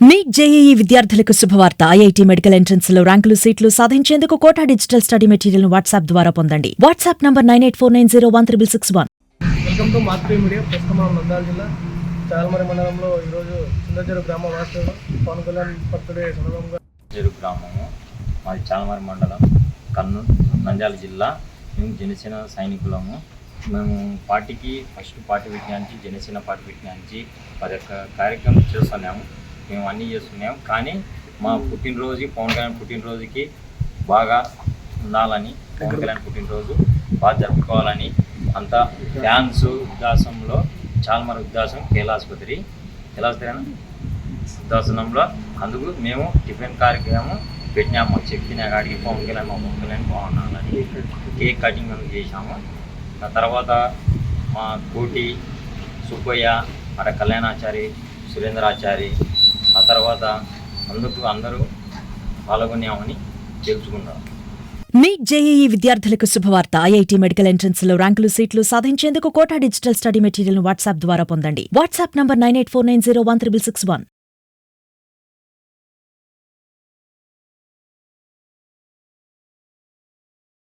Neat JEE విద్యార్థులకు శుభవార్త. IIT medical entrance లో ర్యాంకులు సీట్లు సాధించేందుకు Kota digital study material WhatsApp ద్వారా పొందండి. WhatsApp number 9849013661. Welcome to Matru media. ప్రస్తుతం మనం నంద్యాల జిల్లా చాలమరి మండలంలో ఈరోజు చింతచెరు గ్రామ వాస్తవులు పవన్ కళ్యాణ్ బర్త్డే సందర్భంగా చెరు గ్రామము మాది చాలమరి మండలం కర్నూలు నంద్యాల జిల్లా. మేము జనసేన సైనికులము. మేము పార్టీకి ఫస్ట్ పార్టీ పెట్టినానికి జనసేన పార్టీ పెట్టినానికి వారి యొక్క కార్యక్రమం చేస్తున్నాము. మేము అన్నీ చేస్తున్నాము. కానీ మా పుట్టినరోజు పవన్ కళ్యాణ్ పుట్టినరోజుకి బాగా ఉండాలని, పవన్ కళ్యాణ్ పుట్టినరోజు బాగా జరుపుకోవాలని అంతా ఫ్యాన్స్ ఉద్దాసంలో చాలమరి ఉద్దాసం కైలాసపత్రి ఉద్దాసనంలో అందుకు మేము టిఫిన్ కార్యక్రమం పెట్టినాము. మాకు చెప్పిన కాడికి పవన్ కళ్యాణ్ మా పవన్ కళ్యాణ్ బాగుండాలని కేక్ కటింగ్ అని చేసాము. ఆ తర్వాత మా కోటి సుబ్బయ్య, అక్కడ కళ్యాణాచారి, సురేంద్రాచారి, ఆ తర్వాత అందరూ పాల్గొన్నామని తెలుసుకున్నారు. నీట్ జేఈఈ విద్యార్థులకు శుభవార్త. ఐఐటీ మెడికల్ ఎంట్రన్స్ లో ర్యాంకులు సీట్లు సాధించేందుకు Kota digital study material WhatsApp ద్వారా పొందండి. WhatsApp number 9849013661.